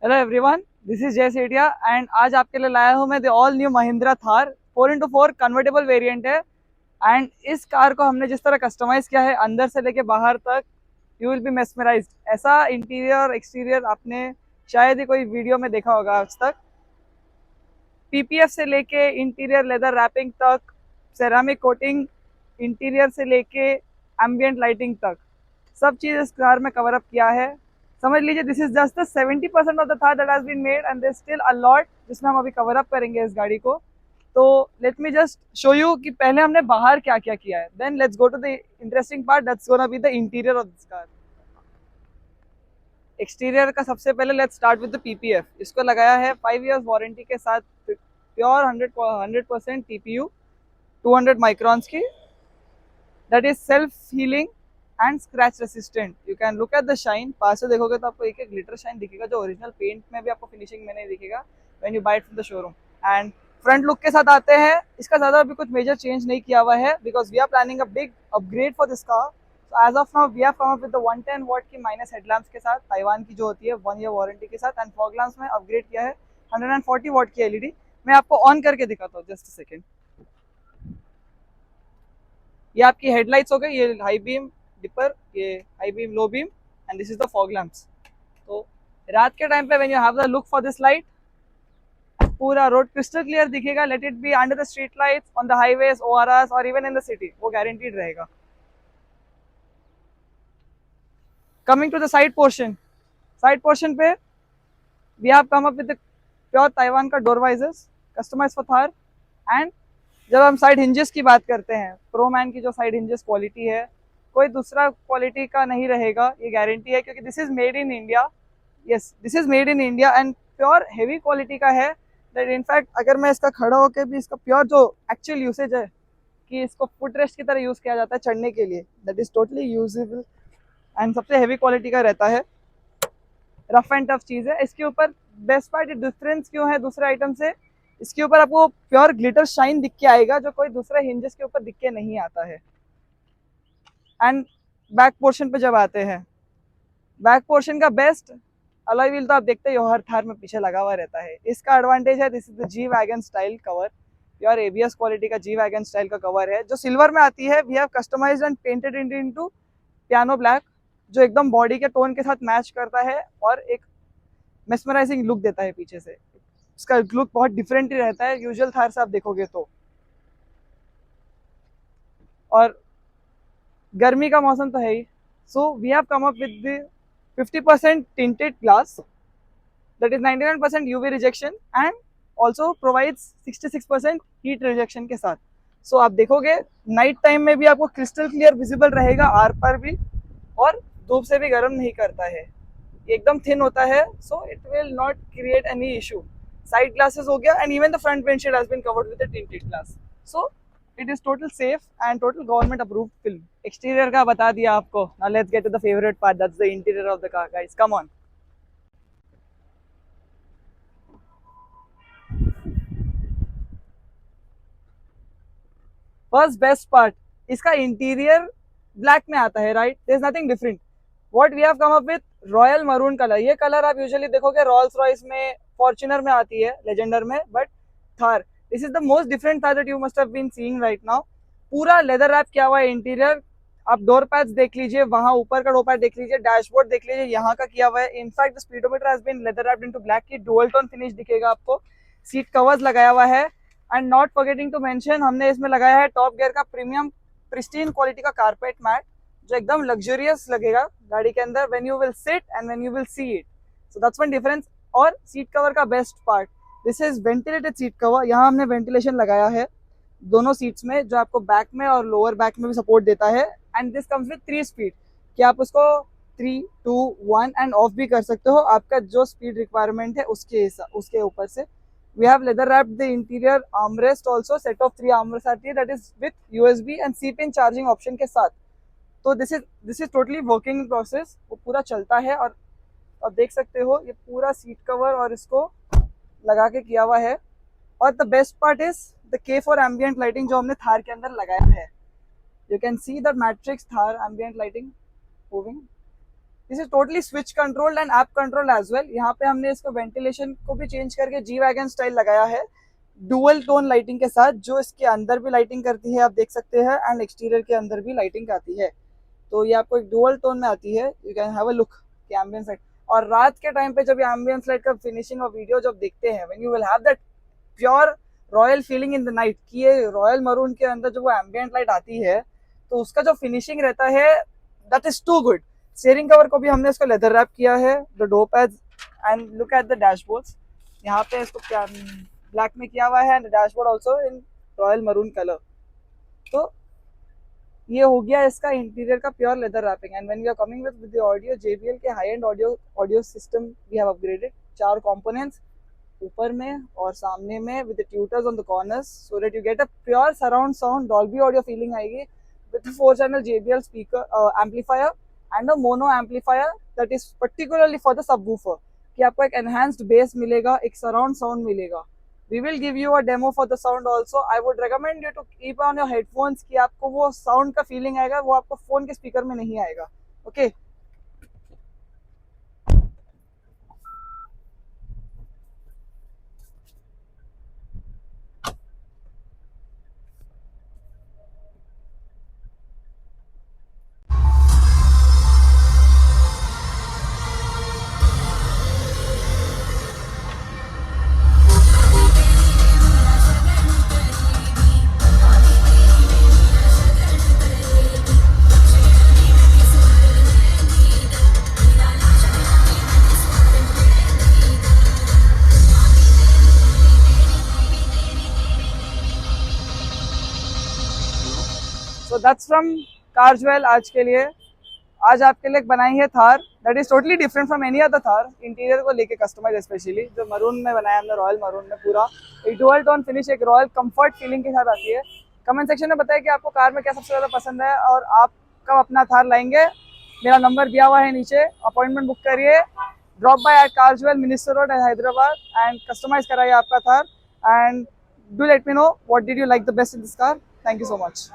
Hello everyone, this is जय Sethia and आज आपके लिए लाया हूँ मैं the all new Mahindra Thar 4x4 convertible variant है। एंड इस कार को हमने जिस तरह कस्टमाइज किया है अंदर से लेके बाहर तक, यू विल बी मेस्मराइज्ड। ऐसा इंटीरियर एक्सटीरियर आपने शायद ही कोई वीडियो में देखा होगा आज तक। पीपीएफ से लेके इंटीरियर लेदर रैपिंग तक, सेरामिक कोटिंग, इंटीरियर से लेके एम्बियंट लाइटिंग तक, सब चीज़ इस कार में कवर अप किया है। समझ लीजिए this is just the 70% of the Thar that has been made and there still a lot जिसमें हम अभी कवर अप करेंगे इस गाड़ी को। तो let me just show you कि पहले हमने बाहर क्या क्या किया है, then let's go to the interesting part that's gonna be the interior of this car. Exterior का सबसे पहले let's start with the PPF. इसको लगाया है 5 इयर्स वारंटी के साथ, प्योर 100% टीपीयू 200 माइक्रॉन्स की, that is self healing and scratch resistant. You can look at the shine, पास से देखोगे तो आपको एक एक ग्लिटर शाइन दिखेगा जो ओरिजिनल पेंट में भी आपको फिनिशिंग में नहीं दिखेगा when you buy it from the showroom. And front look के साथ आते हैं, इसका ज़्यादा अभी कुछ मेजर चेंज नहीं किया हुआ है because we are planning a big upgrade for this car. So as of now we have come up with the 110 watt की माइनस हेडलैम्प्स के साथ, ताइवान की जो होती है 1 ईयर वारंटी के साथ, एंड फॉग लैम्प्स में अपग्रेड किया है 140 वॉट की एलईडी। मैं आपको ऑन करके दिखाता हूँ, जस्ट अ सेकेंड। ये आपकी हेडलाइट्स हो गई, ये हाई बीम डिपर, ये high beam low beam, and this is the fog lamps. तो रात के टाइम पे when you have the look for this light, पूरा रोड क्रिस्टल क्लियर दिखेगा। Let it be under the street lights, on the highways, ORRs और even in the city, वो guaranteed रहेगा। Coming to the side portion पे we have come up with pure Taiwan का door visors customise for Thar. And जब हम side hinges की बात करते हैं, प्रो मैन की जो साइड हिंजेस क्वालिटी है कोई दूसरा क्वालिटी का नहीं रहेगा, ये गारंटी है, क्योंकि this is made in India. Yes, this is made in India and pure heavy quality का है। दैट इनफैक्ट अगर मैं इसका खड़ा होकर भी इसका प्योर जो एक्चुअल यूसेज है कि इसको फुट रेस्ट की तरह यूज किया जाता है चढ़ने के लिए, that is totally usable and सबसे हेवी क्वालिटी का रहता है। रफ एंड टफ चीज़ है इसके ऊपर। बेस्ट पार्ट डिफरेंस क्यों है दूसरे आइटम से, इसके ऊपर आपको प्योर ग्लिटर शाइन दिख के आएगा जो कोई दूसरे हिंजेस के ऊपर दिख के नहीं आता है। एंड बैक पोर्शन पे जब आते हैं, बैक पोर्शन का बेस्ट अलॉय व्हील तो आप देखते हो हर थार में पीछे लगा हुआ रहता है। इसका एडवांटेज है, this is the G wagon style cover, pure ABS quality का जी वैगन स्टाइल का कवर है जो सिल्वर में आती है। We have customised and painted it into piano black, जो एकदम बॉडी के टोन के साथ मैच करता है और एक मेस्मराइजिंग लुक देता है पीछे से। इसका लुक बहुत डिफरेंट ही रहता है यूजुअल थार से आप देखोगे तो। और गर्मी का मौसम तो है ही, so we have come up with the 50% tinted glass, that is 99% UV rejection and also provides 66% heat rejection के साथ। सो आप देखोगे नाइट टाइम में भी आपको क्रिस्टल क्लियर विजिबल रहेगा आर पर भी, और धूप से भी गर्म नहीं करता है, एकदम थिन होता है, so it will not create any issue. Side glasses हो गया and even the front windshield has been covered with the tinted glass, so it is total safe and total government approved film. Exterior का बता दिया आपको, now let's get to the favourite part, that's the interior of the car guys, come on. First best part, इसका interior black में आता है, right, there is nothing different. What we have come up with royal maroon colour. ये colour आप usually देखोगे Rolls Royce में, Fortuner में आती है, लेजेंडर में, but Thar, this is the most different Thar that you must have been seeing right now. पूरा leather wrap किया हुआ है इंटीरियर। आप डोर पैड्स देख लीजिए, वहां ऊपर का डोर पैड देख लीजिए, डैशबोर्ड देख लीजिए, यहाँ का किया हुआ है। In fact the speedometer has been leather wrapped into black की डुअल टोन फिनिश दिखेगा आपको। सीट कवर्स लगाया हुआ है and not forgetting to mention, हमने इसमें लगाया है टॉप गियर का प्रीमियम प्रिस्टीन क्वालिटी का कारपेट मैट जो एकदम लग्जरियस लगेगा गाड़ी के अंदर when you will sit and when you will see it, so that's one difference. और सीट कवर का best part, this is ventilated seat cover. यहाँ हमने वेंटिलेशन लगाया है दोनों सीट्स में जो आपको बैक में और लोअर बैक में भी सपोर्ट देता है। And this comes with 3 speed कि आप उसको 3, 2, 1 एंड ऑफ भी कर सकते हो, आपका जो स्पीड रिक्वायरमेंट है उसके ऊपर से। We have leather wrapped the interior armrest also, set of 3 armrests आती है, that is with USB and C-pin charging option के साथ। तो this is totally working process, वो पूरा चलता है। और आप देख सकते हो ये पूरा सीट कवर और इसको लगा के किया हुआ है। और the best part is the K4 ambient lighting जो हमने थार के अंदर लगाया है। You can see the matrix Thar ambient lighting moving. This is totally switch controlled and app control as well. यहाँ पे हमने इसको वेंटिलेशन को भी चेंज करके जी वैगन स्टाइल लगाया है, डुअल टोन लाइटिंग के साथ, जो इसके अंदर भी लाइटिंग करती है, आप देख सकते हैं, एंड एक्सटीरियर के अंदर भी लाइटिंग आती है। तो ये आपको एक डुअल टोन में आती है। You can have a look कि एम्बियंस लाइट, और रात के टाइम पे जब एम्बियंस लाइट का फिनिशिंग और वीडियो जब देखते हैं, when you will have that pure royal feeling in the night, कि ये रॉयल मरून के अंदर जब वो एम्बियंट लाइट आती है तो उसका जो फिनिशिंग रहता है, that is too good. Steering cover को भी हमने इसको लेदर रैप किया है, the door pads, and look at the dashboards. यहाँ पे इसको क्या ब्लैक में किया हुआ है, and dashboard also in royal maroon colour. तो ये हो गया इसका इंटीरियर का pure leather wrapping. And when we are coming with the audio, JBL के high end audio system we have upgraded, 4 components ऊपर में और सामने में with the tweeters on the corners, so that you get a pure surround sound, Dolby audio feeling आएगी with 4 channel JBL speaker amplifier and a mono amplifier that is particularly for the subwoofer, कि आपको एक enhanced bass मिलेगा, एक surround sound मिलेगा। We will give you a demo for the sound also. I would recommend you to keep on your headphones, कि आपको वो sound का feeling आएगा, वो आपको phone के speaker में नहीं आएगा। Okay? So that's from Carswell आज के लिए। आज आपके लिए बनाई है Thar, that is totally different from any other Thar. Interior को लेके कस्टमाइज, स्पेशली जो मरून में बनाया हमने, रॉयल मरून में, पूरा एक डुअल टोन फिनिश, एक रॉयल कंफर्ट फीलिंग के साथ आती है। कमेंट सेक्शन में बताइए कि आपको कार में क्या सबसे ज़्यादा पसंद है और आप कब अपना थार लाएंगे। मेरा नंबर दिया हुआ है नीचे, अपॉइंटमेंट बुक करिए, drop by at Carswell, Minister Road, Hyderabad, and customise कराइए आपका Thar. And do let me know what did you like the best in this car. Thank you so much.